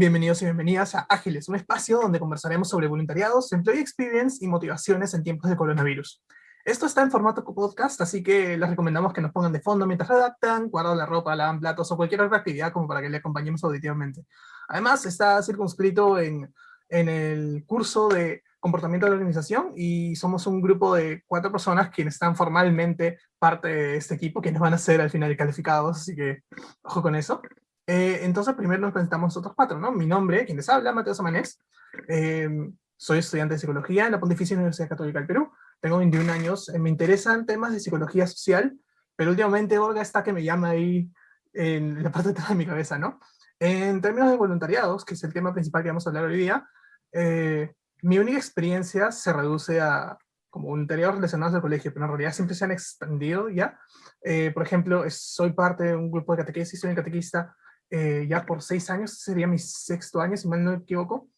Bienvenidos y bienvenidas a Ágiles, un espacio donde conversaremos sobre voluntariados, employee experience y motivaciones en tiempos de coronavirus. Esto está en formato podcast, así que les recomendamos que nos pongan de fondo mientras redactan, guardan la ropa, lavan platos o cualquier otra actividad como para que le acompañemos auditivamente. Además, está circunscrito en el curso de comportamiento de la organización y somos un grupo de 4 personas quienes están formalmente parte de este equipo, quienes van a ser al final calificados, así que ojo con eso. Entonces, primero nos presentamos nosotros 4, ¿no? Mi nombre, quien les habla, Mateo Samanés. Eh, Soy estudiante de psicología en la Pontificia Universidad Católica del Perú. Tengo 21 años. Me interesan temas de psicología social, pero últimamente Olga está que me llama ahí en la parte de atrás de mi cabeza, ¿no? En términos de voluntariados, que es el tema principal que vamos a hablar hoy día, mi única experiencia se reduce a como voluntariados relacionados al colegio, pero en realidad siempre se han extendido ya. Por ejemplo, soy parte de un grupo de catequesis, soy un catequista ya por 6 años, sería mi sexto año, si mal no me equivoco,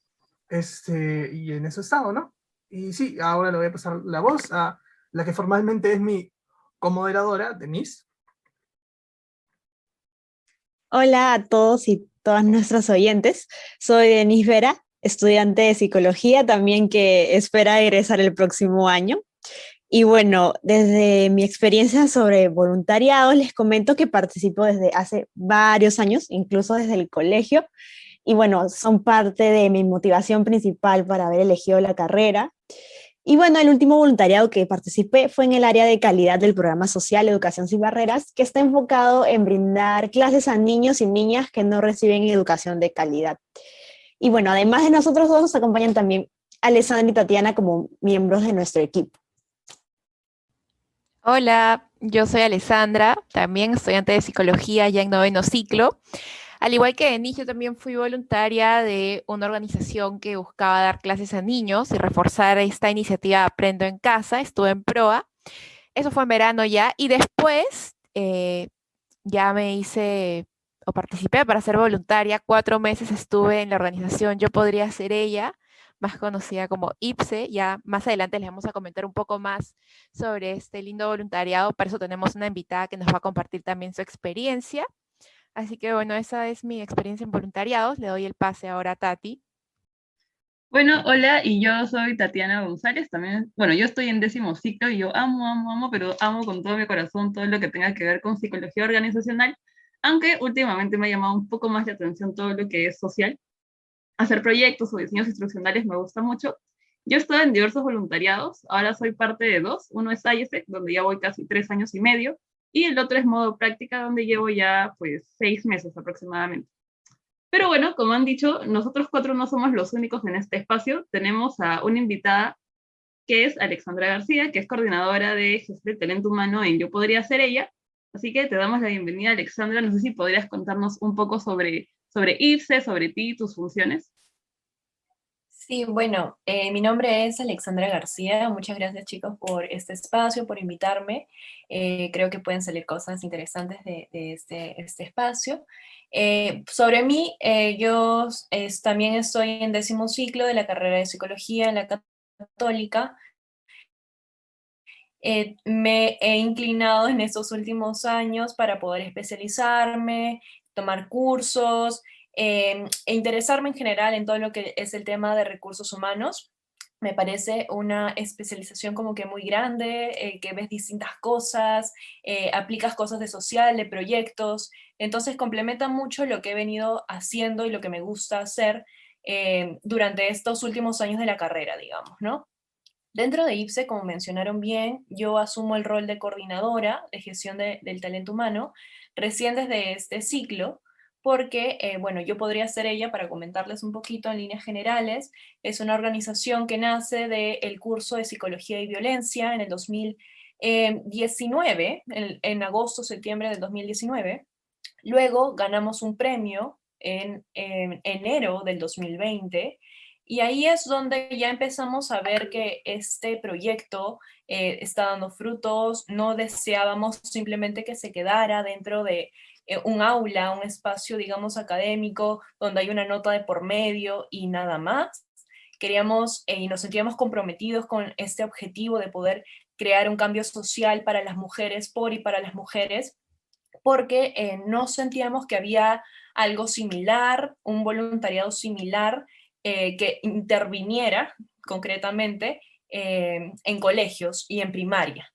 y en eso he estado, ¿no? Y sí, ahora le voy a pasar la voz a la que formalmente es mi comoderadora, Denise. Hola a todos y todas nuestros oyentes. Soy Denise Vera, estudiante de psicología también que espera egresar el próximo año. Y bueno, desde mi experiencia sobre voluntariado, les comento que participo desde hace varios años, incluso desde el colegio. Y bueno, son parte de mi motivación principal para haber elegido la carrera. Y bueno, el último voluntariado que participé fue en el área de calidad del programa social Educación Sin Barreras, que está enfocado en brindar clases a niños y niñas que no reciben educación de calidad. Y bueno, además de nosotros dos, nos acompañan también Alessandra y Tatiana como miembros de nuestro equipo. Hola, yo soy Alessandra, también estudiante de psicología ya en noveno ciclo. Al igual que Denis, yo también fui voluntaria de una organización que buscaba dar clases a niños y reforzar esta iniciativa Aprendo en Casa. Estuve en proa. Eso fue en verano ya. Y después ya me hice o participé para ser voluntaria. 4 meses estuve en la organización Yo Podría Ser Ella, más conocida como IPSE. Ya más adelante les vamos a comentar un poco más sobre este lindo voluntariado. Para eso tenemos una invitada que nos va a compartir también su experiencia. Así que bueno, esa es mi experiencia en voluntariados. Le doy el pase ahora a Tati. Bueno, hola, y yo soy Tatiana González, también, bueno, yo estoy en décimo ciclo y yo amo, pero amo con todo mi corazón todo lo que tenga que ver con psicología organizacional, aunque últimamente me ha llamado un poco más la atención todo lo que es social. Hacer proyectos o diseños instruccionales me gusta mucho. Yo estoy en diversos voluntariados, ahora soy parte de 2, uno es IESEC, donde ya voy casi 3 años y medio, y el otro es modo práctica, donde llevo ya pues 6 meses aproximadamente. Pero bueno, como han dicho, nosotros 4 no somos los únicos en este espacio. Tenemos a una invitada que es Alexandra García, que es coordinadora de gestión de talento humano en Yo Podría Ser Ella. Así que te damos la bienvenida, Alexandra. No sé si podrías contarnos un poco sobre IPSE, sobre ti y tus funciones. Sí, bueno, mi nombre es Alexandra García. Muchas gracias, chicos, por este espacio, por invitarme. Creo que pueden salir cosas interesantes de este espacio. Sobre mí, yo también estoy en décimo ciclo de la carrera de psicología en la Católica. Me he inclinado en estos últimos años para poder especializarme, tomar cursos e interesarme en general en todo lo que es el tema de recursos humanos. Me parece una especialización como que muy grande, que ves distintas cosas, aplicas cosas de social, de proyectos, entonces complementa mucho lo que he venido haciendo y lo que me gusta hacer durante estos últimos años de la carrera, digamos, ¿no? Dentro de IPSE, como mencionaron bien, yo asumo el rol de coordinadora de gestión del talento humano recién desde este ciclo, porque, bueno, yo podría ser ella para comentarles un poquito en líneas generales. Es una organización que nace del curso de Psicología y Violencia en el 2019, en agosto, septiembre del 2019. Luego ganamos un premio en enero del 2020 y ahí es donde ya empezamos a ver que este proyecto está dando frutos. No deseábamos simplemente que se quedara dentro de un aula, un espacio, digamos, académico, donde hay una nota de por medio y nada más. Queríamos y nos sentíamos comprometidos con este objetivo de poder crear un cambio social para las mujeres, por y para las mujeres, porque no sentíamos que había algo similar, un voluntariado similar que interviniera concretamente en colegios y en primaria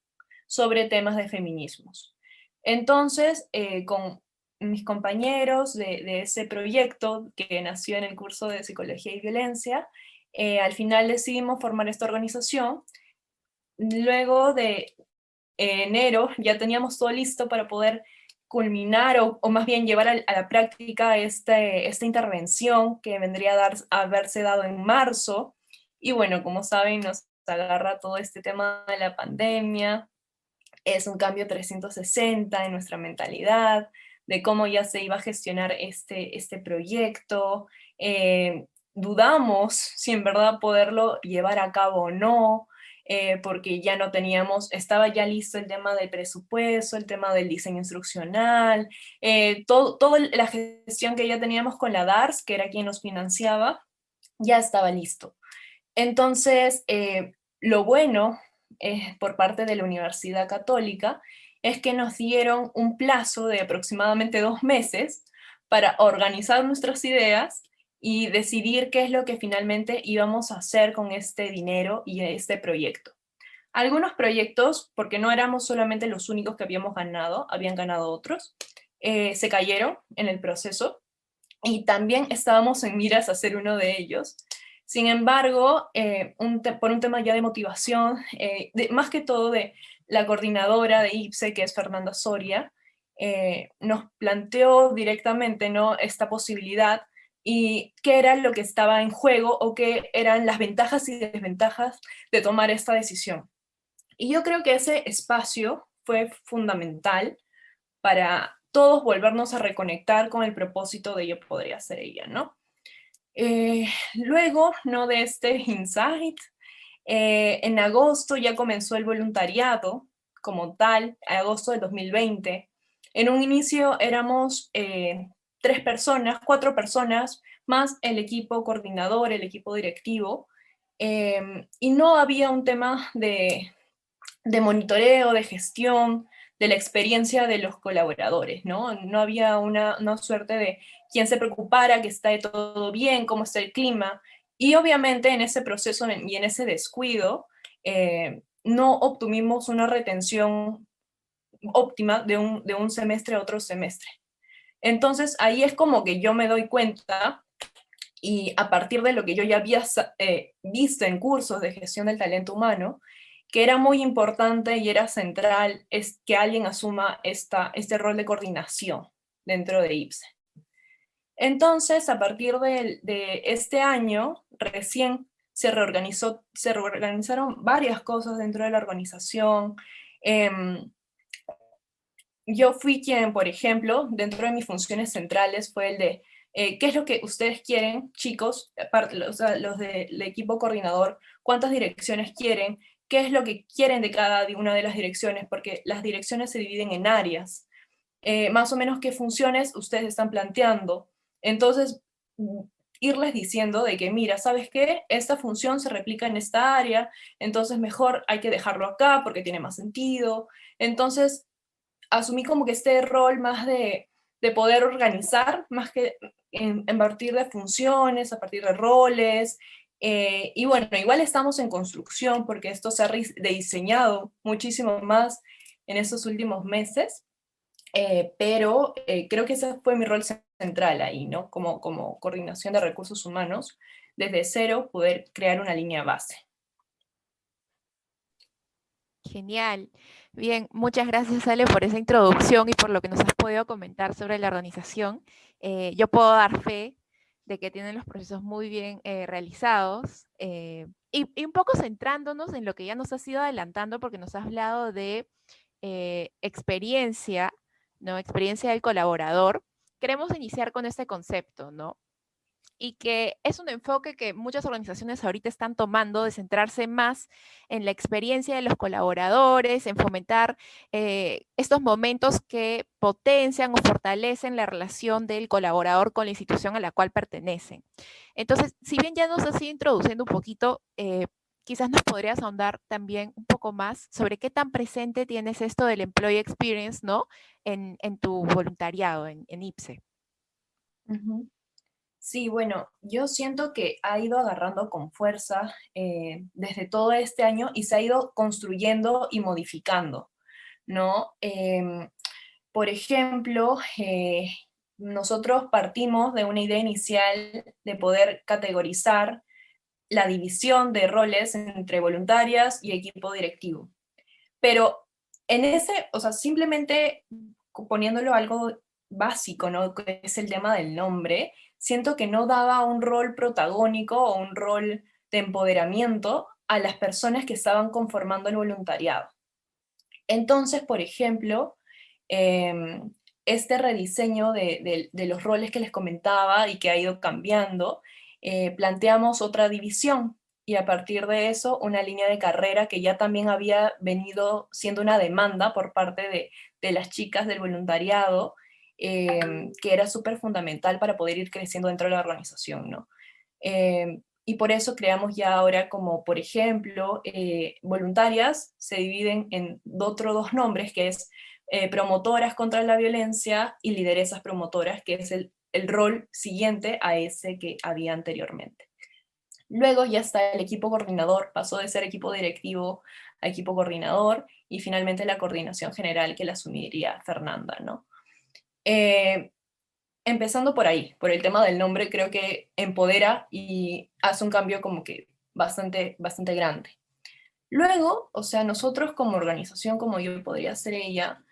sobre temas de feminismos. Entonces, con mis compañeros de ese proyecto que nació en el curso de Psicología y Violencia, al final decidimos formar esta organización. Luego de enero ya teníamos todo listo para poder culminar o más bien llevar a la práctica esta intervención que vendría a haberse dado en marzo. Y bueno, como saben, nos agarra todo este tema de la pandemia. Es un cambio 360 en nuestra mentalidad, de cómo ya se iba a gestionar este proyecto. Dudamos si en verdad poderlo llevar a cabo o no, porque ya no teníamos, estaba ya listo el tema del presupuesto, el tema del diseño instruccional, toda la gestión que ya teníamos con la DARS, que era quien nos financiaba, ya estaba listo. Entonces, lo bueno por parte de la Universidad Católica es que nos dieron un plazo de aproximadamente 2 meses para organizar nuestras ideas y decidir qué es lo que finalmente íbamos a hacer con este dinero y este proyecto. Algunos proyectos, porque no éramos solamente los únicos que habíamos ganado, habían ganado otros, se cayeron en el proceso y también estábamos en miras a hacer uno de ellos. Sin embargo, por un tema ya de motivación, más que todo de la coordinadora de IPSE, que es Fernanda Soria, nos planteó directamente, ¿no?, esta posibilidad y qué era lo que estaba en juego o qué eran las ventajas y desventajas de tomar esta decisión. Y yo creo que ese espacio fue fundamental para todos volvernos a reconectar con el propósito de yo podría ser ella, ¿no? Luego, ¿no?, de este insight, en agosto ya comenzó el voluntariado como tal, agosto del 2020. En un inicio éramos 3 personas, 4 personas, más el equipo coordinador, el equipo directivo, y no había un tema de monitoreo, de gestión, de la experiencia de los colaboradores, ¿no? No había una suerte de quien se preocupara que esté todo bien, cómo está el clima. Y obviamente en ese proceso y en ese descuido, no obtuvimos una retención óptima de un semestre a otro semestre. Entonces ahí es como que yo me doy cuenta, y a partir de lo que yo ya había visto en cursos de gestión del talento humano, que era muy importante y era central es que alguien asuma este rol de coordinación dentro de IPSE. Entonces, a partir de este año, recién se reorganizaron varias cosas dentro de la organización. Yo fui quien, por ejemplo, dentro de mis funciones centrales fue el de qué es lo que ustedes quieren, chicos, los del equipo coordinador, cuántas direcciones quieren, qué es lo que quieren de cada una de las direcciones, porque las direcciones se dividen en áreas. Más o menos qué funciones ustedes están planteando. Entonces, irles diciendo de que, mira, ¿sabes qué? Esta función se replica en esta área, entonces mejor hay que dejarlo acá porque tiene más sentido. Entonces, asumí como que este rol más de poder organizar, más que en partir de funciones, a partir de roles. Y bueno, igual estamos en construcción porque esto se ha rediseñado muchísimo más en estos últimos meses, pero creo que ese fue mi rol central ahí, ¿no? Como coordinación de recursos humanos, desde cero poder crear una línea base. Genial. Bien, muchas gracias, Ale, por esa introducción y por lo que nos has podido comentar sobre la organización. Yo puedo dar fe de que tienen los procesos muy bien realizados y un poco centrándonos en lo que ya nos has ido adelantando, porque nos has hablado de experiencia, ¿no? Experiencia del colaborador. Queremos iniciar con este concepto, ¿no? Y que es un enfoque que muchas organizaciones ahorita están tomando, de centrarse más en la experiencia de los colaboradores, en fomentar estos momentos que potencian o fortalecen la relación del colaborador con la institución a la cual pertenecen. Entonces, si bien ya nos has ido introduciendo un poquito, quizás nos podrías ahondar también un poco más sobre qué tan presente tienes esto del Employee Experience, ¿no? En tu voluntariado, en IPSE. Ujú. Sí, bueno, yo siento que ha ido agarrando con fuerza desde todo este año y se ha ido construyendo y modificando, ¿no? Por ejemplo, nosotros partimos de una idea inicial de poder categorizar la división de roles entre voluntarias y equipo directivo. Pero en ese, o sea, simplemente poniéndolo algo básico, ¿no? Que es el tema del nombre, siento que no daba un rol protagónico o un rol de empoderamiento a las personas que estaban conformando el voluntariado. Entonces, por ejemplo, este rediseño de los roles que les comentaba y que ha ido cambiando, planteamos otra división y a partir de eso una línea de carrera que ya también había venido siendo una demanda por parte de las chicas del voluntariado, que era súper fundamental para poder ir creciendo dentro de la organización, ¿no? Y por eso creamos ya ahora como, por ejemplo, voluntarias se dividen en otros dos nombres, que es promotoras contra la violencia y lideresas promotoras, que es el rol siguiente a ese que había anteriormente. Luego ya está el equipo coordinador, pasó de ser equipo directivo a equipo coordinador, y finalmente la coordinación general que la asumiría Fernanda, ¿no? Empezando por ahí, por el tema del nombre, creo que empodera y hace un cambio como que bastante grande. Luego, o sea, nosotros como organización, como yo podría ser ella,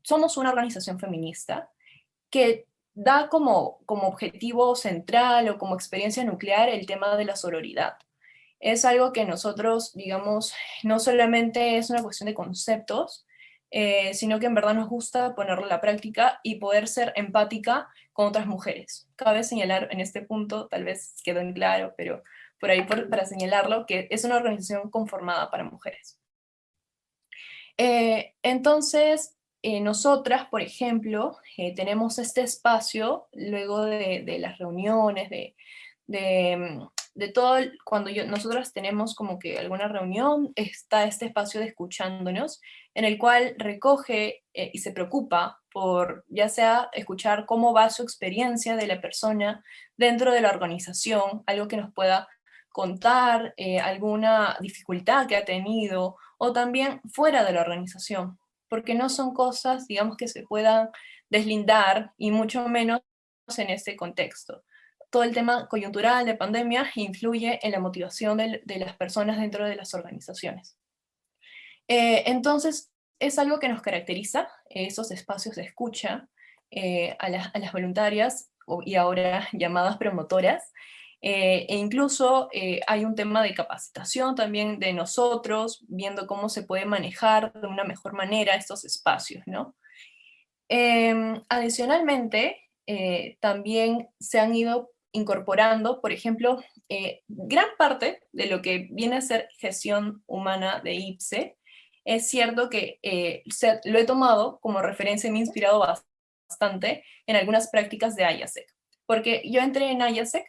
somos una organización feminista que da como objetivo central o como experiencia nuclear el tema de la sororidad. Es algo que nosotros, digamos, no solamente es una cuestión de conceptos, sino que en verdad nos gusta ponerlo en la práctica y poder ser empática con otras mujeres. Cabe señalar en este punto, tal vez quedó en claro, pero por ahí para señalarlo, que es una organización conformada para mujeres. Entonces, nosotras, por ejemplo, tenemos este espacio luego de las reuniones, de todo, cuando nosotros tenemos como que alguna reunión, está este espacio de escuchándonos, en el cual recoge y se preocupa por ya sea escuchar cómo va su experiencia de la persona dentro de la organización, algo que nos pueda contar, alguna dificultad que ha tenido, o también fuera de la organización, porque no son cosas, digamos, que se puedan deslindar, y mucho menos en este contexto. Todo el tema coyuntural de pandemia influye en la motivación de las personas dentro de las organizaciones. Entonces, es algo que nos caracteriza, esos espacios de escucha a las voluntarias, y ahora llamadas promotoras, e incluso hay un tema de capacitación también de nosotros, viendo cómo se puede manejar de una mejor manera estos espacios, ¿no? Adicionalmente, también se han ido incorporando, por ejemplo, gran parte de lo que viene a ser gestión humana de IPSE, es cierto que lo he tomado como referencia y me he inspirado bastante en algunas prácticas de IASEC, porque yo entré en IASEC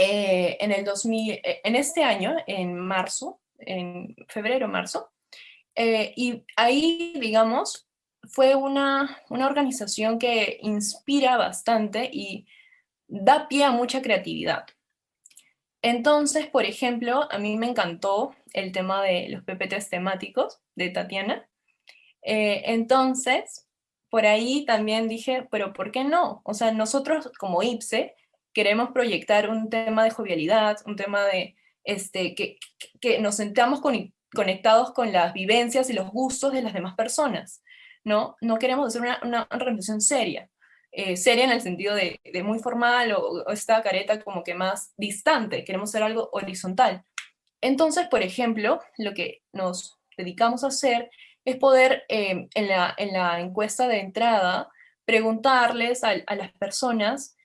en este año, en marzo, en febrero-marzo, y ahí, digamos, fue una organización que inspira bastante y da pie a mucha creatividad. Entonces, por ejemplo, a mí me encantó el tema de los PPTs temáticos de Tatiana. Entonces, por ahí también dije, pero ¿por qué no? O sea, nosotros como IPSE queremos proyectar un tema de jovialidad, un tema de que nos sentamos conectados con las vivencias y los gustos de las demás personas, ¿no? No queremos hacer una organización seria. Seria en el sentido de muy formal o esta careta como que más distante, queremos hacer algo horizontal. Entonces, por ejemplo, lo que nos dedicamos a hacer es poder en la encuesta de entrada preguntarles a las personas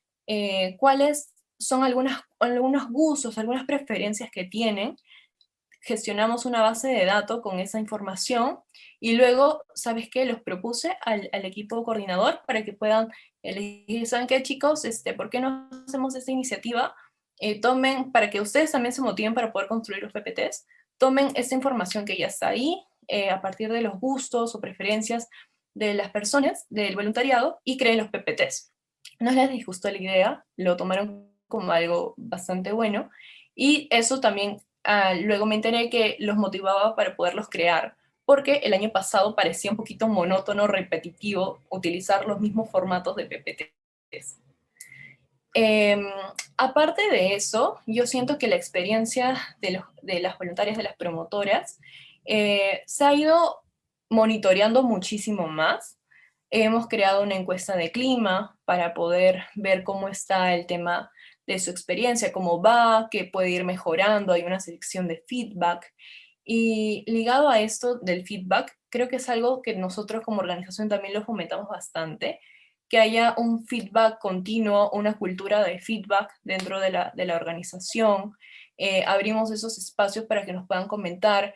cuáles son algunos gustos, algunas preferencias que tienen. Gestionamos una base de datos con esa información y luego, ¿sabes qué? Los propuse al equipo coordinador para que puedan elegir, ¿saben qué, chicos? ¿Por qué no hacemos esta iniciativa? tomen, para que ustedes también se motiven para poder construir los PPTs, tomen esta información que ya está ahí, a partir de los gustos o preferencias de las personas del voluntariado y creen los PPTs. No les disgustó la idea, lo tomaron como algo bastante bueno y eso también luego me enteré que los motivaba para poderlos crear, porque el año pasado parecía un poquito monótono, repetitivo, utilizar los mismos formatos de PPTs. Aparte de eso, yo siento que la experiencia de las voluntarias, de las promotoras, se ha ido monitoreando muchísimo más. Hemos creado una encuesta de clima para poder ver cómo está el tema de su experiencia, cómo va, qué puede ir mejorando. Hay una sección de feedback. Y ligado a esto del feedback, creo que es algo que nosotros como organización también lo fomentamos bastante, que haya un feedback continuo, una cultura de feedback dentro de la organización. Abrimos esos espacios para que nos puedan comentar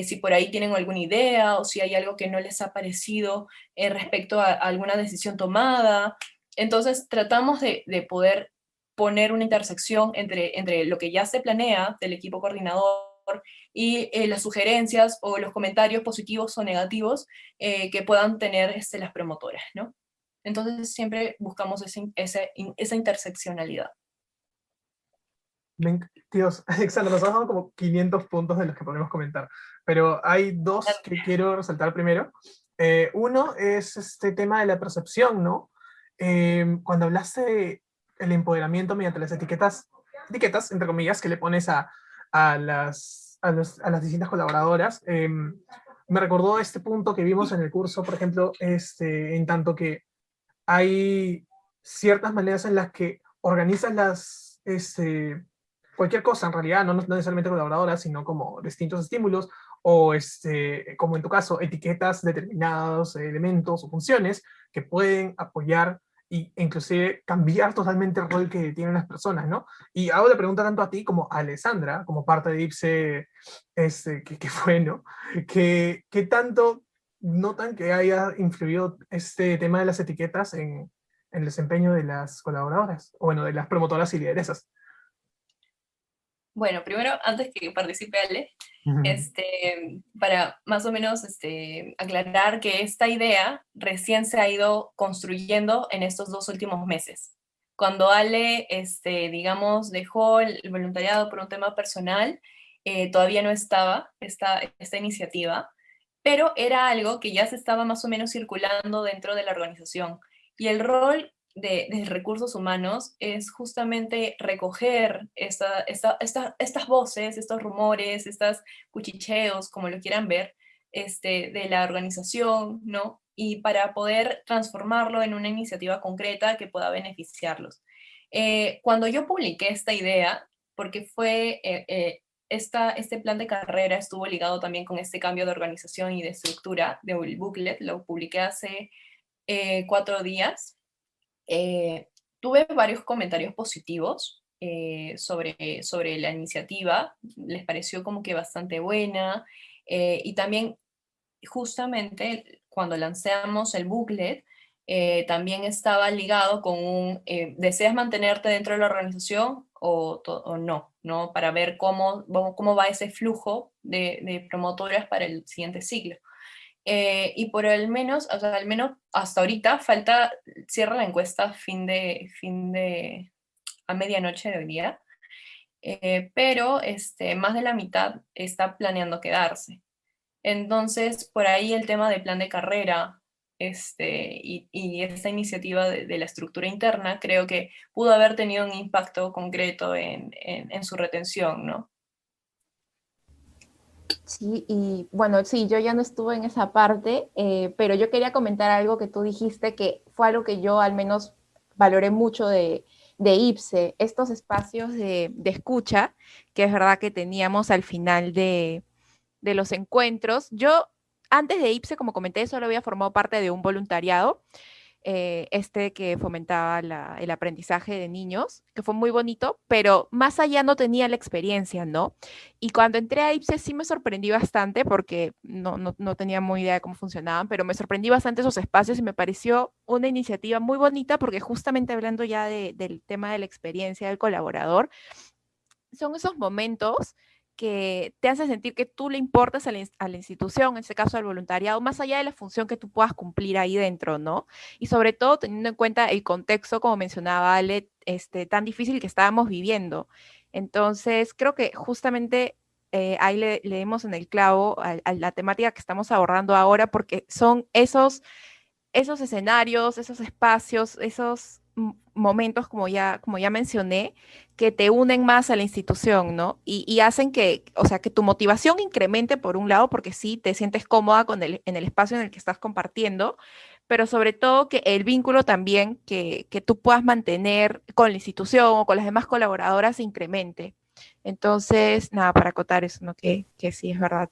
si por ahí tienen alguna idea o si hay algo que no les ha parecido respecto a alguna decisión tomada. Entonces tratamos de poder poner una intersección entre lo que ya se planea del equipo coordinador y las sugerencias o los comentarios positivos o negativos que puedan tener las promotoras, ¿no? Entonces siempre buscamos esa interseccionalidad. Dios, Alexandra, nos has dado como 500 puntos de los que podemos comentar, pero hay dos que quiero resaltar primero. Uno es este tema de la percepción, ¿no? Cuando hablaste del empoderamiento mediante las etiquetas, entre comillas, que le pones a las distintas colaboradoras, me recordó este punto que vimos en el curso, por ejemplo, en tanto que hay ciertas maneras en las que organizas cualquier cosa, en realidad, no necesariamente colaboradoras, sino como distintos estímulos, o como en tu caso, etiquetas determinados elementos o funciones que pueden apoyar e inclusive cambiar totalmente el rol que tienen las personas, ¿no? Y hago la pregunta tanto a ti como a Alessandra, como parte de IPSE, que fue, ¿no? ¿Qué tanto notan que haya influido este tema de las etiquetas en el desempeño de las colaboradoras, o bueno, de las promotoras y lideresas? Bueno, primero, antes que participe Ale, para más o menos aclarar que esta idea recién se ha ido construyendo en estos 2 últimos meses. Cuando Ale, digamos, dejó el voluntariado por un tema personal, todavía no estaba esta iniciativa, pero era algo que ya se estaba más o menos circulando dentro de la organización. Y el rol de recursos humanos es justamente recoger estas voces, estos rumores, estos cuchicheos, como lo quieran ver, de la organización, ¿no? Y para poder transformarlo en una iniciativa concreta que pueda beneficiarlos. Cuando yo publiqué esta idea, porque fue este plan de carrera estuvo ligado también con este cambio de organización y de estructura del booklet, lo publiqué hace 4 días. Tuve varios comentarios positivos sobre la iniciativa, les pareció como que bastante buena, y también justamente cuando lanzamos el booklet, también estaba ligado con ¿deseas mantenerte dentro de la organización o no? ¿No? Para ver cómo va ese flujo de promotoras para el siguiente ciclo. Y por al menos hasta ahorita, cierra la encuesta a medianoche de hoy día, pero más de la mitad está planeando quedarse. Entonces, por ahí el tema de plan de carrera y esta iniciativa de la estructura interna, creo que pudo haber tenido un impacto concreto en su retención, ¿no? Sí, y bueno, sí, yo ya no estuve en esa parte, pero yo quería comentar algo que tú dijiste que fue algo que yo al menos valoré mucho de IPSE, estos espacios de escucha, que es verdad que teníamos al final de los encuentros. Yo, antes de IPSE, como comenté, solo había formado parte de un voluntariado, que fomentaba el aprendizaje de niños, que fue muy bonito, pero más allá no tenía la experiencia, ¿no? Y cuando entré a IPSE sí me sorprendí bastante porque no tenía muy idea de cómo funcionaban, pero me sorprendí bastante esos espacios y me pareció una iniciativa muy bonita porque justamente hablando ya del tema de la experiencia del colaborador, son esos momentos que te hacen sentir que tú le importas a la institución, en este caso al voluntariado, más allá de la función que tú puedas cumplir ahí dentro, ¿no? Y sobre todo teniendo en cuenta el contexto, como mencionaba Ale, tan difícil que estábamos viviendo. Entonces, creo que justamente ahí le dimos en el clavo a la temática que estamos abordando ahora, porque son esos escenarios, esos espacios, esos momentos, como ya mencioné, que te unen más a la institución, ¿no? Y hacen que, o sea, que tu motivación incremente por un lado, porque sí, te sientes cómoda en el espacio en el que estás compartiendo, pero sobre todo que el vínculo también que tú puedas mantener con la institución o con las demás colaboradoras se incremente. Entonces, nada, para acotar eso, ¿no? Que sí es verdad.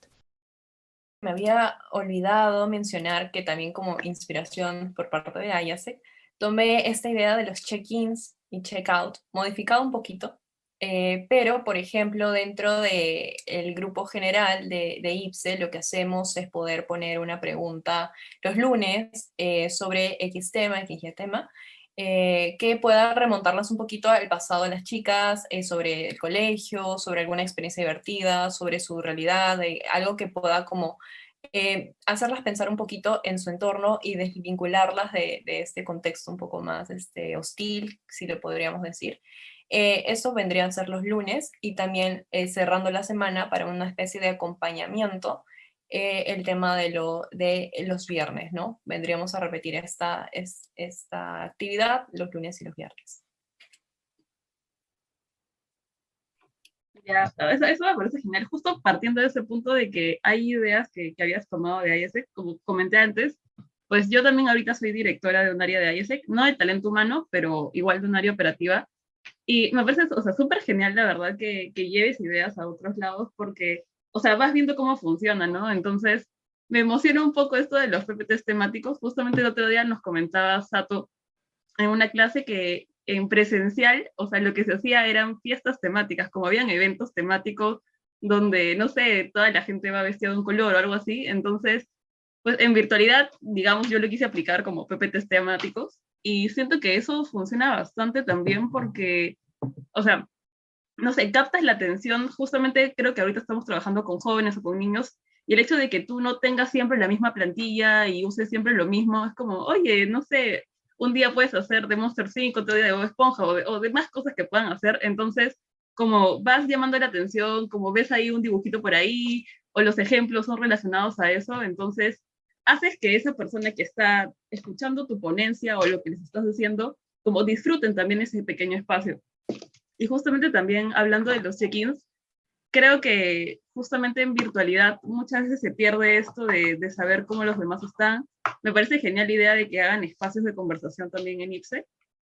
Me había olvidado mencionar que también como inspiración por parte de IASEC, tomé esta idea de los check-ins y check-out, modificado un poquito, pero por ejemplo dentro del grupo general de IPSE lo que hacemos es poder poner una pregunta los lunes sobre X tema, X y tema, que pueda remontarlas un poquito al pasado de las chicas, sobre el colegio, sobre alguna experiencia divertida, sobre su realidad, algo que pueda como hacerlas pensar un poquito en su entorno y desvincularlas de este contexto un poco más hostil, si lo podríamos decir. Eso vendrían a ser los lunes y también cerrando la semana para una especie de acompañamiento, el tema de los viernes, ¿no? Vendríamos a repetir esta actividad los lunes y los viernes. Ya, eso me parece genial, justo partiendo de ese punto de que hay ideas que habías tomado de IESEC, como comenté antes, pues yo también ahorita soy directora de un área de IESEC, no de talento humano, pero igual de un área operativa, y me parece, o sea, súper genial, la verdad, que lleves ideas a otros lados, porque, o sea, vas viendo cómo funciona, ¿no? Entonces, me emociona un poco esto de los PPTs temáticos, justamente el otro día nos comentaba Sato en una clase que en presencial, o sea, lo que se hacía eran fiestas temáticas, como habían eventos temáticos donde, no sé, toda la gente va vestida de un color o algo así, entonces, pues en virtualidad, digamos, yo lo quise aplicar como PPTs temáticos y siento que eso funciona bastante también porque, o sea, no sé, captas la atención, justamente creo que ahorita estamos trabajando con jóvenes o con niños, y el hecho de que tú no tengas siempre la misma plantilla y uses siempre lo mismo, es como, oye, no sé, un día puedes hacer de Monster 5, otro día de Bob Esponja, o de más cosas que puedan hacer, entonces, como vas llamando la atención, como ves ahí un dibujito por ahí, o los ejemplos son relacionados a eso, entonces, haces que esa persona que está escuchando tu ponencia o lo que les estás diciendo, como disfruten también ese pequeño espacio. Y justamente también hablando de los check-ins, creo que justamente en virtualidad muchas veces se pierde esto de saber cómo los demás están. Me parece genial la idea de que hagan espacios de conversación también en IPSE.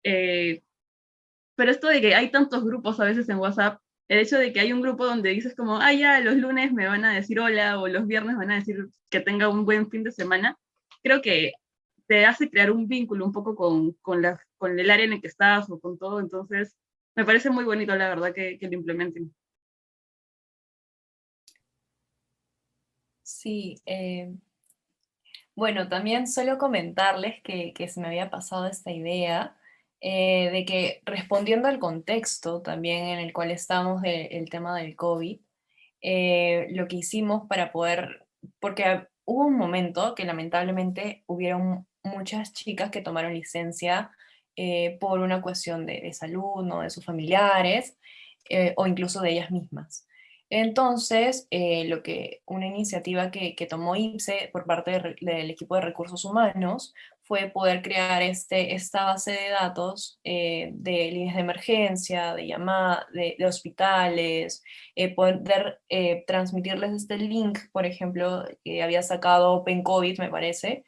Eh, pero esto de que hay tantos grupos a veces en WhatsApp, el hecho de que hay un grupo donde dices como, ah, ya, los lunes me van a decir hola o los viernes van a decir que tenga un buen fin de semana, creo que te hace crear un vínculo un poco con el área en el que estás o con todo. Entonces, me parece muy bonito, la verdad, que lo implementen. Sí, bueno, también solo comentarles que se me había pasado esta idea de que respondiendo al contexto también en el cual estamos del tema del COVID, lo que hicimos para poder, porque hubo un momento que lamentablemente hubieron muchas chicas que tomaron licencia por una cuestión de salud, ¿no? De sus familiares o incluso de ellas mismas. Entonces, una iniciativa que tomó IPSE por parte del equipo de recursos humanos fue poder crear esta base de datos de líneas de emergencia, de llamadas, de hospitales, poder transmitirles este link, por ejemplo, que había sacado Open COVID, me parece,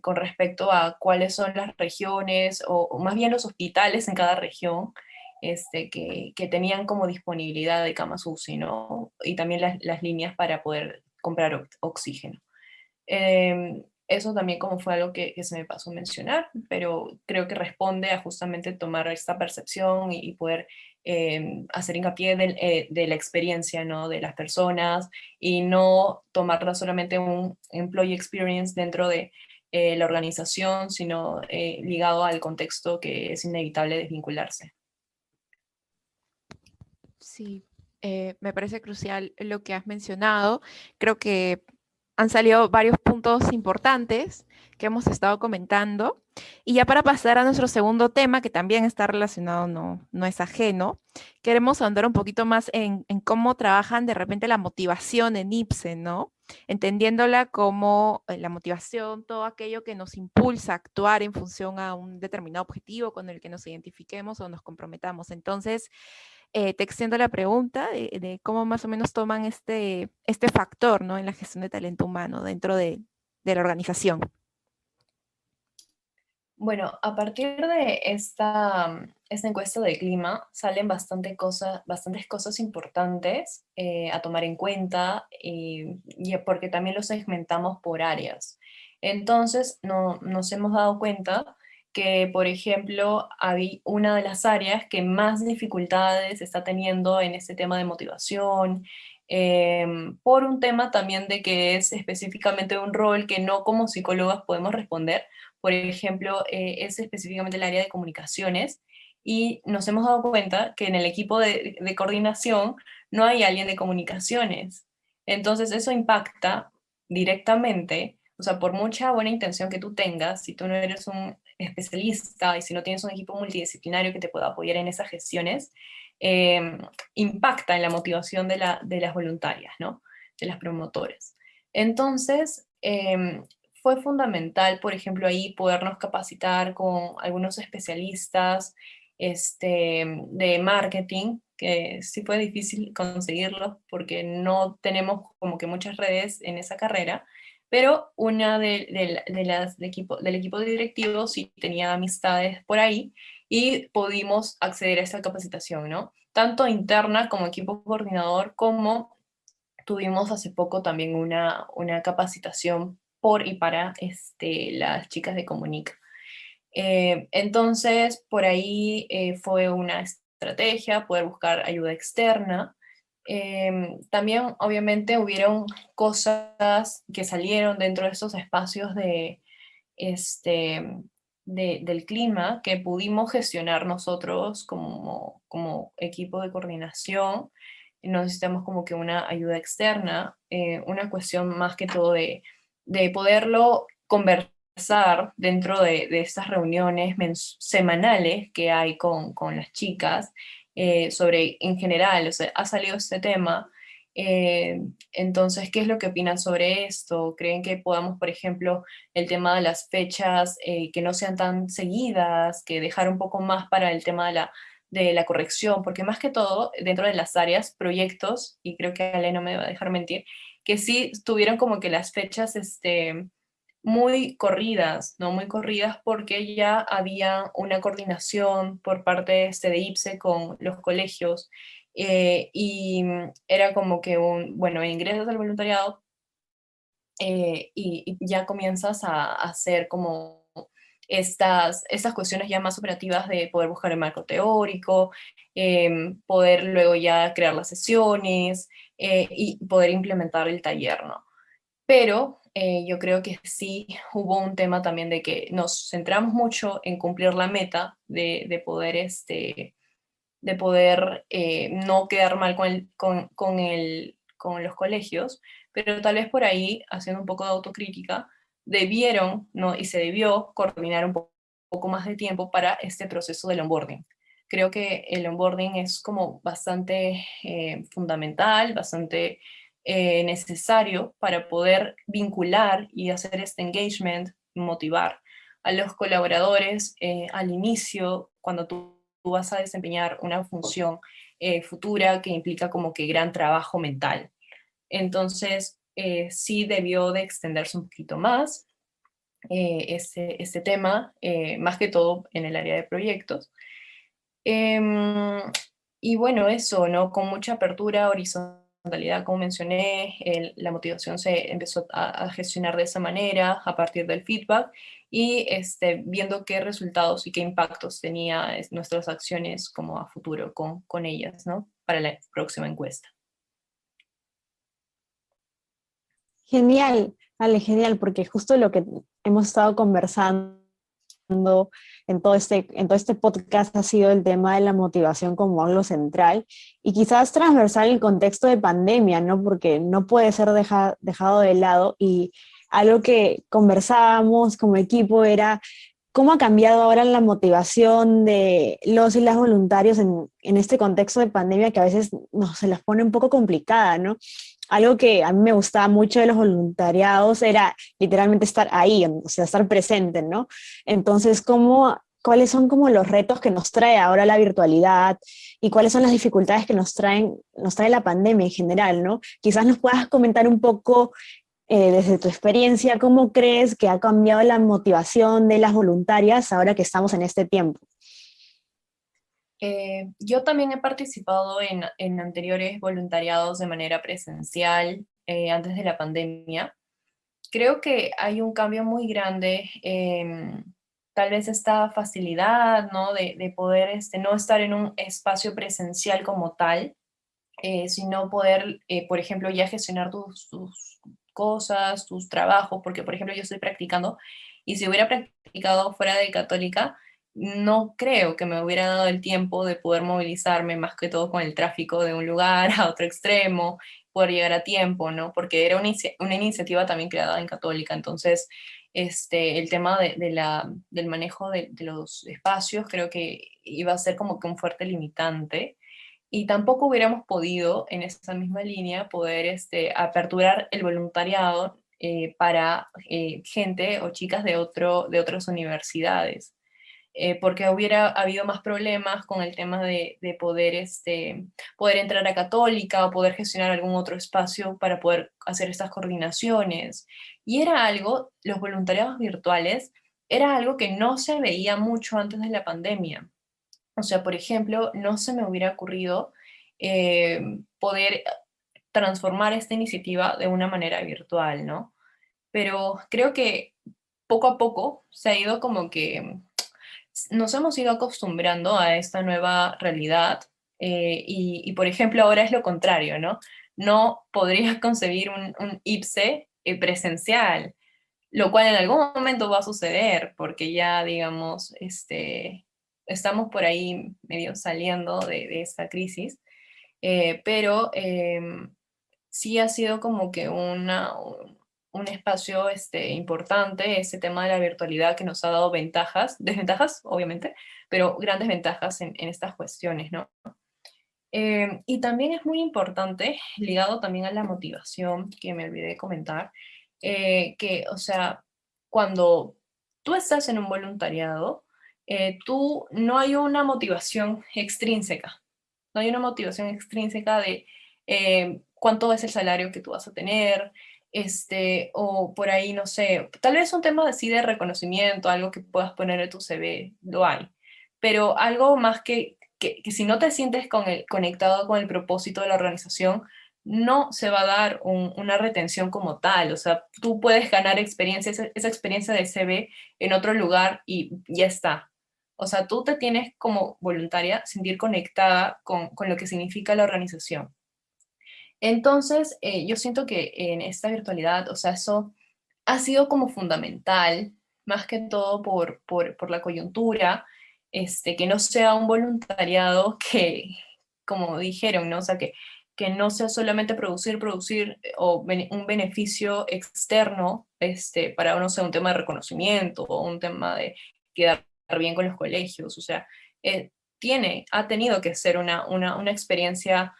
con respecto a cuáles son las regiones, o más bien los hospitales en cada región, que tenían como disponibilidad de camas UCI, ¿no? Y también las líneas para poder comprar oxígeno. Eso también como fue algo que se me pasó a mencionar, pero creo que responde a justamente tomar esta percepción y poder hacer hincapié de la experiencia, ¿no? De las personas y no tomarla solamente un employee experience dentro de la organización, sino ligado al contexto que es inevitable desvincularse. Sí, me parece crucial lo que has mencionado. Creo que han salido varios puntos importantes que hemos estado comentando. Y ya para pasar a nuestro segundo tema, que también está relacionado, no es ajeno, queremos ahondar un poquito más en cómo trabajan de repente la motivación en IPSE, ¿no? Entendiéndola como la motivación, todo aquello que nos impulsa a actuar en función a un determinado objetivo con el que nos identifiquemos o nos comprometamos. Entonces, te extiendo la pregunta de cómo más o menos toman este factor, ¿no? En la gestión de talento humano dentro de la organización. Bueno, a partir de esta encuesta de clima salen bastantes cosas importantes a tomar en cuenta y porque también los segmentamos por áreas. Entonces, nos hemos dado cuenta que, por ejemplo, hay una de las áreas que más dificultades está teniendo en este tema de motivación, por un tema también de que es específicamente un rol que no como psicólogas podemos responder. Por ejemplo, es específicamente el área de comunicaciones y nos hemos dado cuenta que en el equipo de coordinación no hay alguien de comunicaciones. Entonces eso impacta directamente, o sea, por mucha buena intención que tú tengas, si tú no eres un especialista y si no tienes un equipo multidisciplinario que te pueda apoyar en esas gestiones, eh, impacta en la motivación de las voluntarias, ¿no? De las promotoras. Entonces, fue fundamental, por ejemplo, ahí podernos capacitar con algunos especialistas de marketing, que sí fue difícil conseguirlos porque no tenemos como que muchas redes en esa carrera, pero una del equipo directivo sí tenía amistades por ahí y pudimos acceder a esa capacitación, ¿no? Tanto interna como equipo coordinador, como tuvimos hace poco también una capacitación por y para las chicas de Comunica. Entonces, por ahí fue una estrategia poder buscar ayuda externa. También, obviamente, hubieron cosas que salieron dentro de estos espacios este, del clima que pudimos gestionar nosotros como equipo de coordinación. No necesitamos como que una ayuda externa, una cuestión más que todo de poderlo conversar dentro de estas reuniones semanales que hay con las chicas sobre, en general, o sea, ha salido este tema. Entonces, ¿qué es lo que opinan sobre esto? ¿Creen que podamos, por ejemplo, el tema de las fechas que no sean tan seguidas, que dejar un poco más para el tema de la corrección? Porque más que todo, dentro de las áreas, proyectos, y creo que Ale no me va a dejar mentir, que sí tuvieron como que las fechas muy corridas, ¿no? Muy corridas porque ya había una coordinación por parte de IPSE con los colegios y era como que bueno, ingresas al voluntariado y ya comienzas a hacer como estas cuestiones ya más operativas de poder buscar el marco teórico, poder luego ya crear las sesiones y poder implementar el taller, ¿no? Pero yo creo que sí hubo un tema también de que nos centramos mucho en cumplir la meta de poder no quedar mal con los colegios, pero tal vez por ahí, haciendo un poco de autocrítica, debieron, ¿no? Y se debió coordinar un poco más de tiempo para este proceso del onboarding. Creo que el onboarding es como bastante fundamental, bastante necesario para poder vincular y hacer este engagement, motivar a los colaboradores al inicio, cuando tú vas a desempeñar una función futura que implica como que gran trabajo mental. Entonces, sí debió de extenderse un poquito más este tema, más que todo en el área de proyectos. Em, y bueno, eso, ¿no? Con mucha apertura horizontal horizontalidad, como mencioné, la motivación se empezó a gestionar de esa manera a partir del feedback y viendo qué resultados y qué impactos tenía nuestras acciones como a futuro con ellas, ¿no? Para la próxima encuesta. Genial, Ale, genial, porque justo lo que hemos estado conversando en todo este podcast ha sido el tema de la motivación como algo central y quizás transversal en el contexto de pandemia, ¿no? Porque no puede ser dejado de lado, y algo que conversábamos como equipo era cómo ha cambiado ahora la motivación de los y las voluntarios en este contexto de pandemia que a veces se las pone un poco complicada, ¿no? Algo que a mí me gustaba mucho de los voluntariados era literalmente estar ahí, o sea, estar presente, ¿no? Entonces, ¿cuáles son como los retos que nos trae ahora la virtualidad y cuáles son las dificultades que nos trae la pandemia en general, ¿no? Quizás nos puedas comentar un poco desde tu experiencia, ¿cómo crees que ha cambiado la motivación de las voluntarias ahora que estamos en este tiempo? Yo también he participado en anteriores voluntariados de manera presencial antes de la pandemia. Creo que hay un cambio muy grande, tal vez esta facilidad, ¿no? de poder no estar en un espacio presencial como tal, sino poder, por ejemplo, ya gestionar tus cosas, tus trabajos, porque, por ejemplo, yo estoy practicando y si hubiera practicado fuera de Católica, no creo que me hubiera dado el tiempo de poder movilizarme, más que todo con el tráfico de un lugar a otro extremo, poder llegar a tiempo, ¿no? Porque era una iniciativa también creada en Católica, entonces el tema del manejo de los espacios creo que iba a ser como que un fuerte limitante y tampoco hubiéramos podido en esa misma línea poder aperturar el voluntariado para gente o chicas de otras universidades porque hubiera habido más problemas con el tema de poder, poder entrar a Católica o poder gestionar algún otro espacio para poder hacer estas coordinaciones. Y era algo, los voluntariados virtuales, era algo que no se veía mucho antes de la pandemia. O sea, por ejemplo, no se me hubiera ocurrido poder transformar esta iniciativa de una manera virtual, ¿no? Pero creo que poco a poco se ha ido como que nos hemos ido acostumbrando a esta nueva realidad y, por ejemplo, ahora es lo contrario, ¿no? No podrías concebir un IPSE presencial, lo cual en algún momento va a suceder porque ya, digamos, estamos por ahí medio saliendo de esta crisis, pero sí ha sido como que un espacio importante, ese tema de la virtualidad que nos ha dado ventajas, desventajas, obviamente, pero grandes ventajas en estas cuestiones, ¿no? Y también es muy importante, ligado también a la motivación, que me olvidé de comentar, que, o sea, cuando tú estás en un voluntariado, tú no hay una motivación extrínseca, no hay una motivación extrínseca de cuánto es el salario que tú vas a tener, o por ahí, no sé, tal vez un tema así de reconocimiento, algo que puedas poner en tu CV, lo hay, pero algo más que si no te sientes conectado con el propósito de la organización, no se va a dar una retención como tal, o sea, tú puedes ganar experiencia, esa experiencia de CV en otro lugar y ya está. O sea, tú te tienes como voluntaria sentir conectada con lo que significa la organización. Entonces, yo siento que en esta virtualidad, o sea, eso ha sido como fundamental, más que todo por la coyuntura, que no sea un voluntariado que, como dijeron, ¿no? O sea, que no sea solamente producir o un beneficio externo para, no sé, un tema de reconocimiento o un tema de quedar bien con los colegios, o sea, ha tenido que ser una experiencia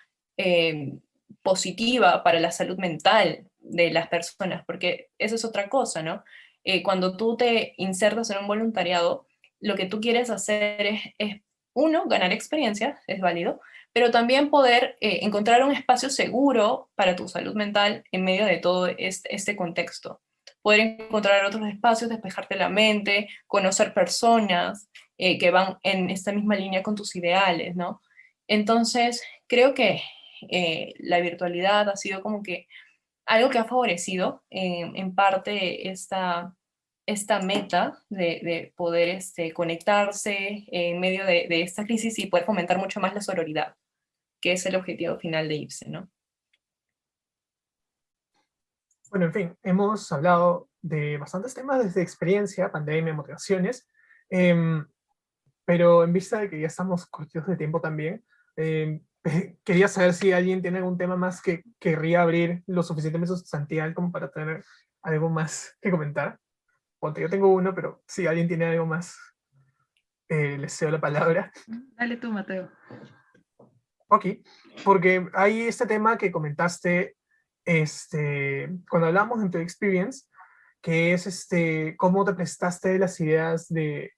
positiva para la salud mental de las personas, porque eso es otra cosa, ¿no? Cuando tú te insertas en un voluntariado, lo que tú quieres hacer uno, ganar experiencia, es válido, pero también poder encontrar un espacio seguro para tu salud mental en medio de todo este contexto. Poder encontrar otros espacios, despejarte la mente, conocer personas que van en esta misma línea con tus ideales, ¿no? Entonces, creo que la virtualidad ha sido como que algo que ha favorecido en parte esta meta de poder conectarse en medio de esta crisis y poder fomentar mucho más la sororidad, que es el objetivo final de IPSE, ¿no? Bueno, en fin, hemos hablado de bastantes temas desde experiencia, pandemia, motivaciones, em, pero en vista de que ya estamos cortos de tiempo también, quería saber si alguien tiene algún tema más que querría abrir lo suficientemente sustancial como para tener algo más que comentar. Ponte, yo tengo uno, pero si alguien tiene algo más, les cedo la palabra. Dale tú, Mateo. Ok, porque hay este tema que comentaste cuando hablamos de Employee Experience, que es cómo te prestaste las ideas de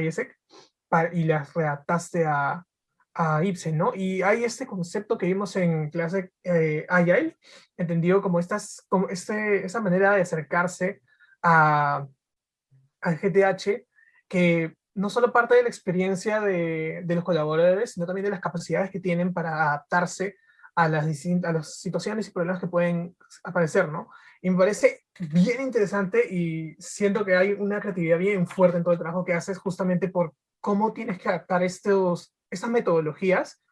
ISEC y las readaptaste a IPSE, ¿no? Y hay este concepto que vimos en clase Agile, entendido como, esa manera de acercarse al GTH, que no solo parte de la experiencia de los colaboradores, sino también de las capacidades que tienen para adaptarse a las situaciones y problemas que pueden aparecer, ¿no? Y me parece bien interesante y siento que hay una creatividad bien fuerte en todo el trabajo que haces justamente por cómo tienes que adaptar estas metodologías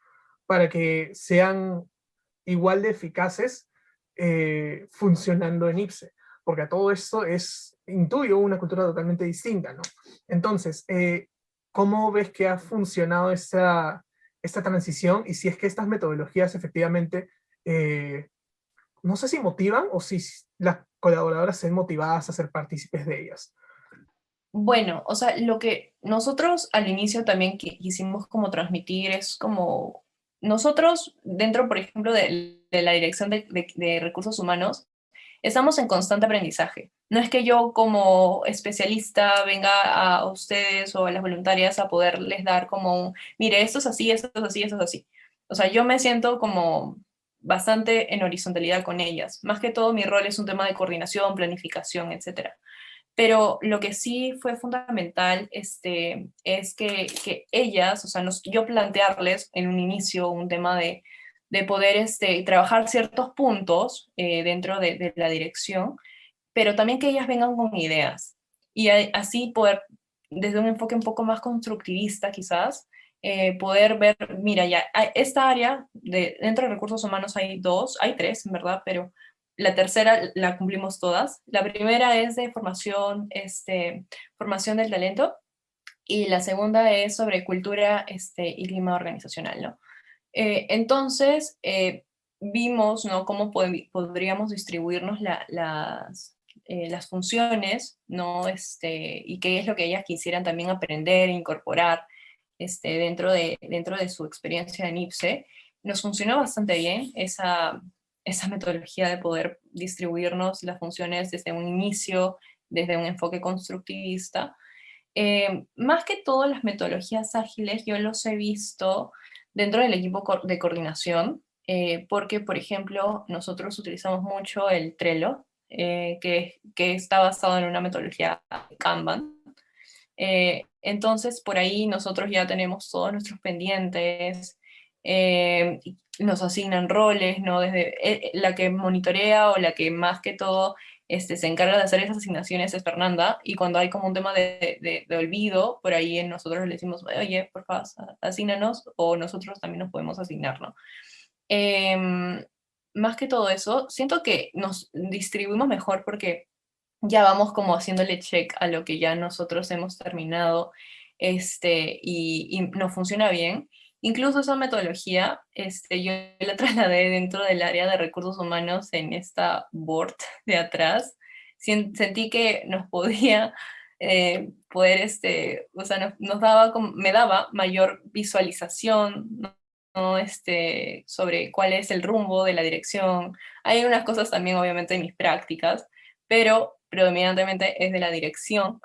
para que sean igual de eficaces funcionando en IPSE, porque a todo esto intuyo una cultura totalmente distinta, ¿no? Entonces, ¿cómo ves que ha funcionado esta transición y si es que estas metodologías efectivamente, no sé si motivan o si las colaboradoras se ven motivadas a ser partícipes de ellas? Bueno, o sea, lo que nosotros al inicio también quisimos como transmitir es como nosotros dentro, por ejemplo, de la dirección de recursos humanos, estamos en constante aprendizaje. No es que yo como especialista venga a ustedes o a las voluntarias a poderles dar como mire, esto es así, esto es así, esto es así. O sea, yo me siento como bastante en horizontalidad con ellas. Más que todo mi rol es un tema de coordinación, planificación, etcétera. Pero lo que sí fue fundamental es que ellas, o sea, yo plantearles en un inicio un tema de poder trabajar ciertos puntos dentro de la dirección, pero también que ellas vengan con ideas y así poder, desde un enfoque un poco más constructivista quizás, poder ver, mira, ya, esta área, dentro de recursos humanos hay tres, en verdad, pero la tercera la cumplimos todas. La primera es de formación, formación del talento, y la segunda es sobre cultura y clima organizacional, ¿no? Entonces, vimos, ¿no?, cómo podríamos distribuirnos las funciones, ¿no? Y qué es lo que ellas quisieran también aprender e incorporar dentro de su experiencia en IPSE. Nos funcionó bastante bien esa metodología de poder distribuirnos las funciones desde un inicio, desde un enfoque constructivista. Más que todo las metodologías ágiles yo los he visto dentro del equipo de coordinación, porque, por ejemplo, nosotros utilizamos mucho el Trello, que está basado en una metodología Kanban. Entonces, por ahí nosotros ya tenemos todos nuestros pendientes, y nos asignan roles, ¿no? Desde la que monitorea o la que más que todo se encarga de hacer esas asignaciones es Fernanda, y cuando hay como un tema de olvido, por ahí nosotros le decimos, oye, por favor, asígnanos, o nosotros también nos podemos asignar, ¿no? Más que todo eso, siento que nos distribuimos mejor porque ya vamos como haciéndole check a lo que ya nosotros hemos terminado, y nos funciona bien. Incluso esa metodología, yo la trasladé dentro del área de recursos humanos en esta board de atrás. Sentí que nos podía poder, o sea, nos daba me daba mayor visualización, ¿no? Sobre cuál es el rumbo de la dirección. Hay unas cosas también, obviamente, en mis prácticas, pero predominantemente es de la dirección.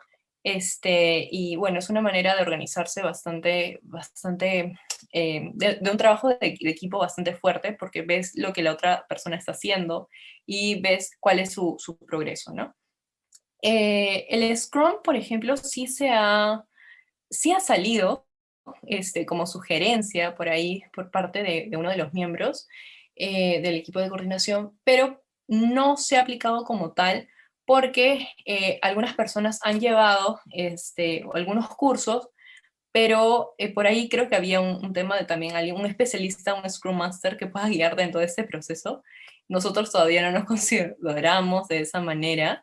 Y bueno, es una manera de organizarse bastante, de un trabajo de equipo bastante fuerte, porque ves lo que la otra persona está haciendo y ves cuál es su progreso, ¿no? El Scrum, por ejemplo, sí ha salido, como sugerencia por ahí, por parte de uno de los miembros del equipo de coordinación, pero no se ha aplicado como tal porque algunas personas han llevado algunos cursos, pero por ahí creo que había un tema de también un especialista, un Scrum Master que pueda guiar dentro de este proceso. Nosotros todavía no nos consideramos de esa manera,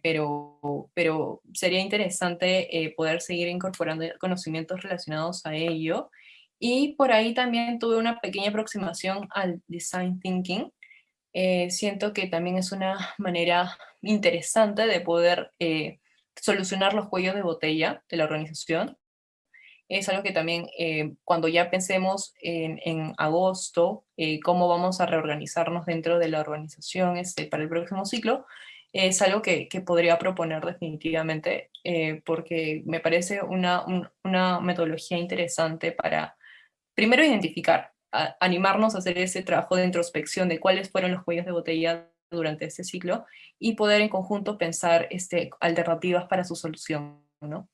pero sería interesante poder seguir incorporando conocimientos relacionados a ello. Y por ahí también tuve una pequeña aproximación al Design Thinking. Siento que también es una manera interesante de poder solucionar los cuellos de botella de la organización. Es algo que también cuando ya pensemos en agosto, cómo vamos a reorganizarnos dentro de la organización para el próximo ciclo, es algo que podría proponer definitivamente, porque me parece una metodología interesante para, primero, identificar, animarnos a hacer ese trabajo de introspección de cuáles fueron los cuellos de botella durante este ciclo y poder en conjunto pensar alternativas para su solución, ¿no?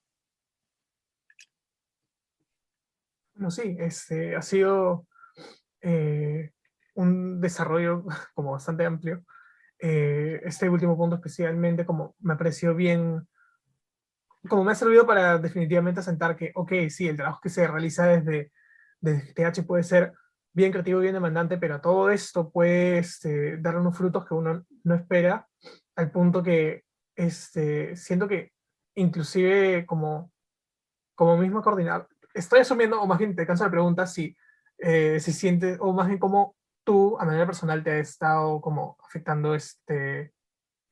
Bueno, sí, ha sido un desarrollo como bastante amplio. Este último punto especialmente como me pareció bien, como me ha servido para definitivamente asentar que, ok, sí, el trabajo que se realiza desde TH puede ser bien creativo, bien demandante, pero todo esto puede dar unos frutos que uno no espera, al punto que siento que inclusive como mismo coordinador, estoy asumiendo, o más bien te canso la pregunta, si sientes, o más bien cómo tú, a manera personal, te ha estado como afectando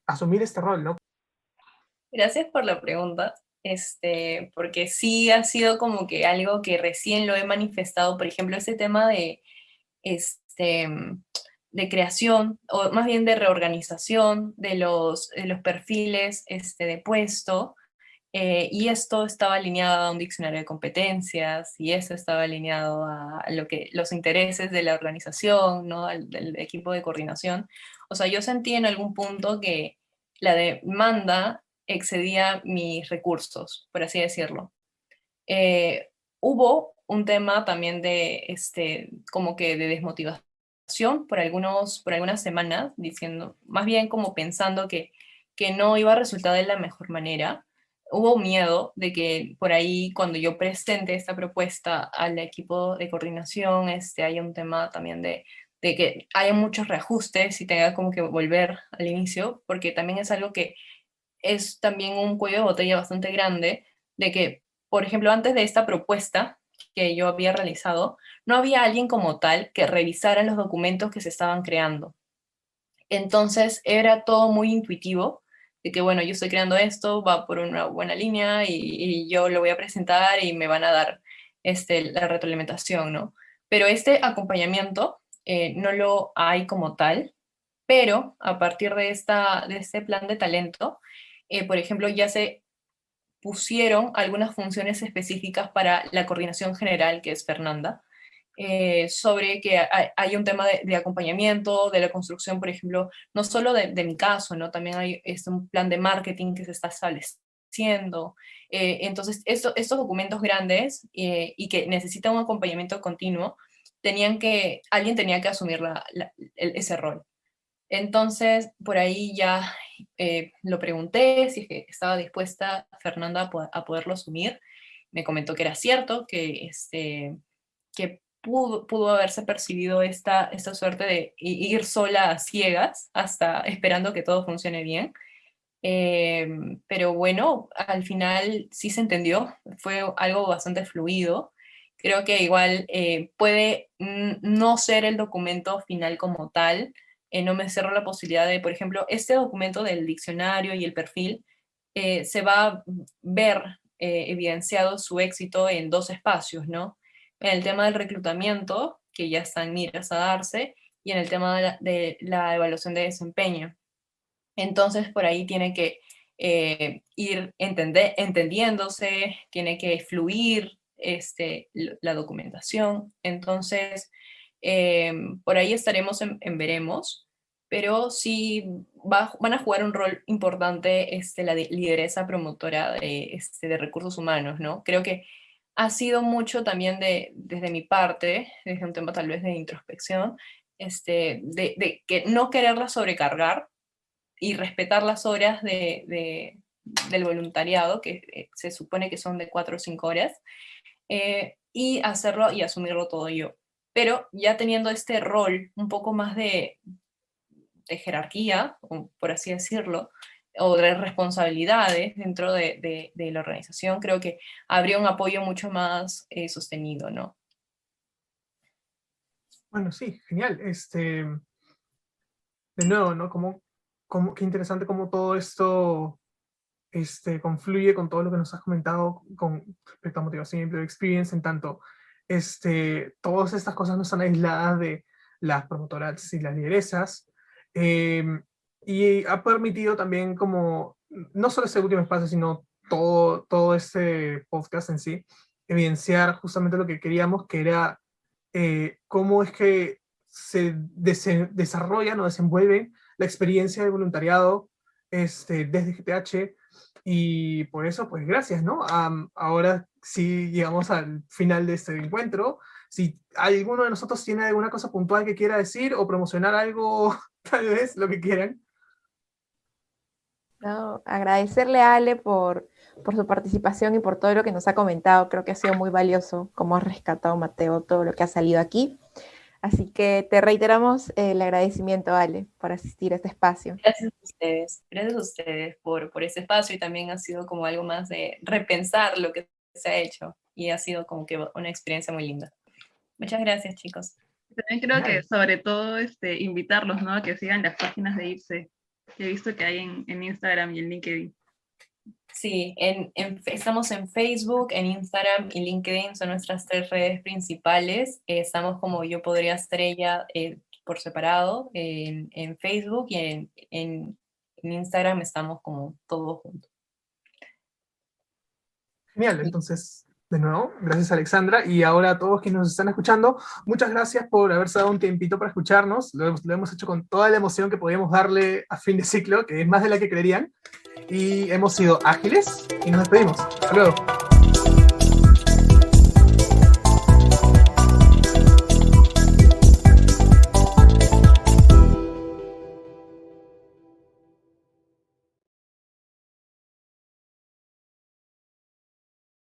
asumir este rol, ¿no? Gracias por la pregunta, porque sí ha sido como que algo que recién lo he manifestado, por ejemplo, ese tema este, de creación, o más bien de reorganización de los perfiles de puesto, y esto estaba alineado a un diccionario de competencias, y eso estaba alineado a los intereses de la organización, ¿no? Del equipo de coordinación. O sea, yo sentí en algún punto que la demanda excedía mis recursos, por así decirlo. Hubo un tema también como que de desmotivación por algunas semanas, diciendo, más bien como pensando que no iba a resultar de la mejor manera. Hubo miedo de que por ahí cuando yo presente esta propuesta al equipo de coordinación, haya un tema también de que haya muchos reajustes y tenga como que volver al inicio, porque también es algo que es también un cuello de botella bastante grande, de que, por ejemplo, antes de esta propuesta que yo había realizado, no había alguien como tal que revisara los documentos que se estaban creando. Entonces era todo muy intuitivo, de que bueno, yo estoy creando esto, va por una buena línea y yo lo voy a presentar y me van a dar la retroalimentación, ¿no? Pero este acompañamiento no lo hay como tal, pero a partir de este plan de talento, por ejemplo, ya se pusieron algunas funciones específicas para la coordinación general, que es Fernanda, sobre que hay un tema de acompañamiento, de la construcción, por ejemplo, no solo de mi caso, ¿no? También hay un plan de marketing que se está estableciendo. Entonces, estos documentos grandes y que necesitan un acompañamiento continuo, alguien tenía que asumir ese rol. Entonces, por ahí ya lo pregunté si es que estaba dispuesta Fernanda a poderlo asumir. Me comentó que era cierto, que pudo haberse percibido esta suerte de ir sola a ciegas, hasta esperando que todo funcione bien. Pero bueno, al final sí se entendió, fue algo bastante fluido. Creo que igual puede no ser el documento final como tal. No me cierro la posibilidad de, por ejemplo, este documento del diccionario y el perfil, se va a ver evidenciado su éxito en dos espacios, ¿no? En el tema del reclutamiento, que ya está en miras a darse, y en el tema de la evaluación de desempeño. Entonces, por ahí tiene que ir entendiéndose, tiene que fluir la documentación. Entonces, por ahí estaremos en veremos, pero sí van a jugar un rol importante la lideresa promotora de recursos humanos, ¿no? Creo que ha sido mucho también desde mi parte, desde un tema tal vez de introspección, de que no quererla sobrecargar y respetar las horas del voluntariado, que se supone que son de 4 o 5 horas, y hacerlo y asumirlo todo yo. Pero ya teniendo este rol un poco más de jerarquía, por así decirlo, o de responsabilidades dentro de la organización, creo que habría un apoyo mucho más sostenido, ¿no? Bueno, sí, genial. De nuevo, ¿no? Qué interesante cómo todo esto confluye con todo lo que nos has comentado con respecto a motivación y employee experience, en tanto todas estas cosas no están aisladas de las promotoras y las lideresas, y ha permitido también como, no solo este último espacio, sino todo este podcast en sí, evidenciar justamente lo que queríamos, que era cómo es que se desarrollan o desenvuelven la experiencia de voluntariado desde GTH, y por eso, pues gracias, ¿no? Ahora sí llegamos al final de este encuentro. Si alguno de nosotros tiene alguna cosa puntual que quiera decir o promocionar algo, tal vez, lo que quieran. No, agradecerle a Ale por su participación y por todo lo que nos ha comentado. Creo que ha sido muy valioso cómo ha rescatado Mateo todo lo que ha salido aquí. Así que te reiteramos el agradecimiento, Ale, por asistir a este espacio. Gracias a ustedes por ese espacio, y también ha sido como algo más de repensar lo que se ha hecho, y ha sido como que una experiencia muy linda. Muchas gracias, chicos. También creo que sobre todo invitarlos, ¿no? A que sigan las páginas de IPSE, que he visto que hay en Instagram y en LinkedIn. Sí, estamos en Facebook, en Instagram y LinkedIn, son nuestras 3 redes principales. Estamos como Yo Podría Ser Ella por separado en Facebook, y en Instagram estamos como todos juntos. Genial, entonces, de nuevo, gracias Alexandra, y ahora a todos quienes nos están escuchando, muchas gracias por haberse dado un tiempito para escucharnos. Lo hemos hecho con toda la emoción que podíamos darle a fin de ciclo, que es más de la que creerían, y hemos sido ágiles, y nos despedimos. Hasta luego.